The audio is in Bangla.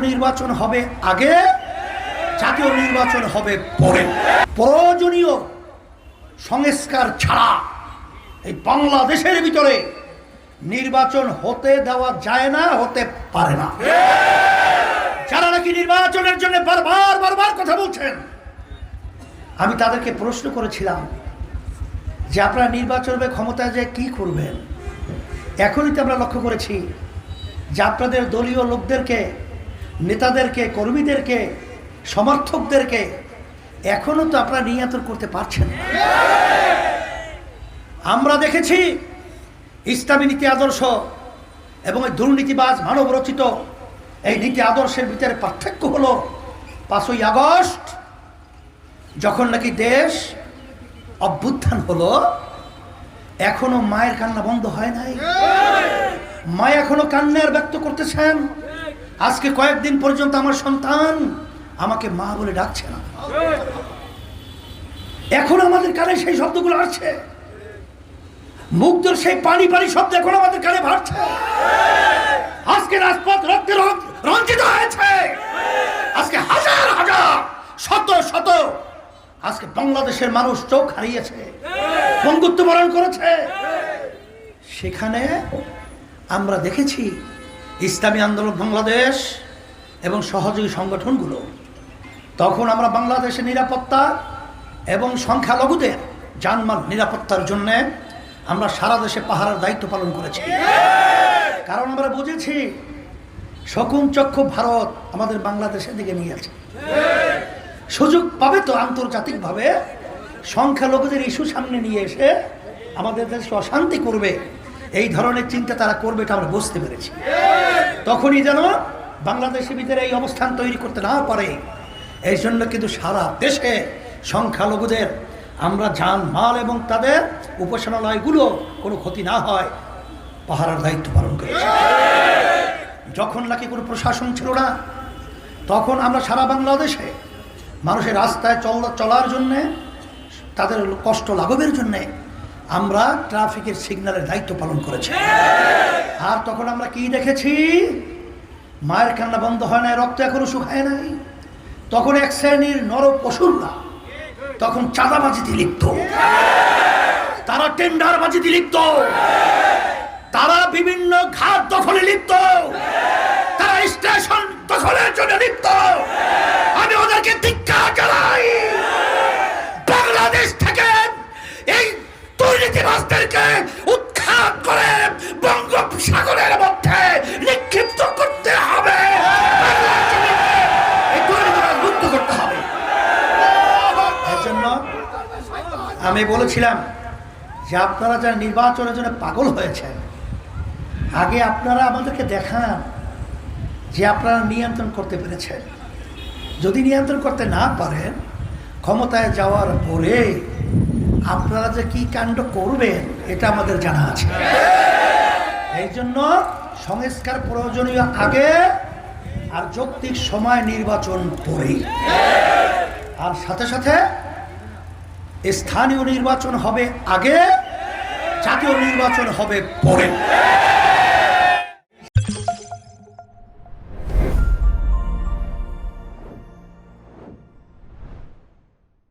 নির্বাচন হবে আগে, জাতীয় নির্বাচন হবে পরে। প্রয়োজনীয় সংস্কার ছাড়া এই বাংলাদেশের ভিতরে নির্বাচন হতে দেওয়া যায় না, হতে পারে না। যারা নাকি নির্বাচনের জন্য বারবার কথা বলছেন, আমি তাদেরকে প্রশ্ন করেছিলাম যে আপনারা নির্বাচনের ক্ষমতায় যে কি করবেন। এখনই তো আমরা লক্ষ্য করেছি যে আপনাদের দলীয় লোকদেরকে, নেতাদেরকে, কর্মীদেরকে, সমর্থকদেরকে এখনো তো আপনারা নিয়ন্ত্রণ করতে পারছেন না। আমরা দেখেছি ইসলামী নীতি আদর্শ এবং দুর্নীতিবাজ মানব রচিত এই নীতি আদর্শের ভিতরে পার্থক্য হলো 5ই আগস্ট যখন নাকি দেশ অভ্যুত্থান হলো, এখনো মায়ের কান্না বন্ধ হয় নাই। মা এখনো কান্নার ব্যক্ত করতেছেন। আজকে কয়েকদিন পর্যন্ত আমার সন্তান আমাকে মা বলে ডাকছে না। এখন আমাদের কানে সেই শব্দগুলো আসছে, মুগ্ধর সেই পানি শব্দ এখন আমাদের কানে ভাসছে। আজকে রাজপথ রক্তে রঞ্জিত হয়েছে। আজকে হাজার শত আজকে বাংলাদেশের মানুষ চোখ হারিয়েছে, বঙ্গুত্ব বরণ করেছে। সেখানে আমরা দেখেছি ইসলামী আন্দোলন বাংলাদেশ এবং সহযোগী সংগঠনগুলো, তখন আমরা বাংলাদেশের নিরাপত্তা এবং সংখ্যালঘুদের জানমাল নিরাপত্তার জন্য আমরা সারা দেশে পাহারার দায়িত্ব পালন করেছি। কারণ আমরা বুঝেছি শকুন চক্ষু ভারত আমাদের বাংলাদেশের দিকে নিয়ে আছে। সুযোগ পাবে তো আন্তর্জাতিকভাবে সংখ্যালঘুদের ইস্যু সামনে নিয়ে এসে আমাদের দেশে অশান্তি করবে, এই ধরনের চিন্তা তারা করবে, এটা আমরা বুঝতে পেরেছি। তখনই যেন বাংলাদেশের ভিতরে এই অবস্থান তৈরি করতে না পারে, এই জন্য কিন্তু সারা দেশে সংখ্যালঘুদের আমরা জান মাল এবং তাদের উপাসনালয়গুলো কোনো ক্ষতি না হয় পাহারার দায়িত্ব পালন করেছি। যখন নাকি কোনো প্রশাসন ছিল না, তখন আমরা সারা বাংলাদেশে মানুষের রাস্তায় চলার জন্যে, তাদের কষ্ট লাঘবের জন্যে আমরা ট্রাফিকের সিগন্যালের দায়িত্ব পালন করেছি। আর তখন আমরা কি দেখেছি? মায়ের কান্না বন্ধ হয় নাই, রক্ত এখনো শুকায় নাই। তখন এক শ্রেণীর নর পশুরা তখন চাঁদাবাজিতে লিপ্ত, তারা টেন্ডারবাজিতে লিপ্ত, তারা বিভিন্ন ঘাট দখলে লিপ্ত, তারা স্টেশন দখলের জন্য লিপ্ত। আমি ওদেরকে ধিক্কার জানাই। বাংলাদেশ থেকে এই দুর্নীতিবাজদেরকে উৎখাত করে বঙ্গোপসাগরের মধ্যে নিক্ষিপ্ত করতে হবে, মুক্ত করতে হবে। এর জন্য আমি বলেছিলাম যে আপনারা যারা নির্বাচনের জন্য পাগল হয়েছেন, আগে আপনারা আমাদেরকে দেখান যে আপনারা নিয়ন্ত্রণ করতে পেরেছেন। যদি নিয়ন্ত্রণ করতে না পারেন, ক্ষমতায় যাওয়ার পরে আপনারা যে কি কাণ্ড করবেন এটা আমাদের জানা আছে। এই জন্য সংস্কার প্রয়োজনীয় আগে, আর যৌক্তিক সময় নির্বাচন পরে, আর সাথে সাথে স্থানীয় নির্বাচন হবে আগে, জাতীয় নির্বাচন হবে পরে।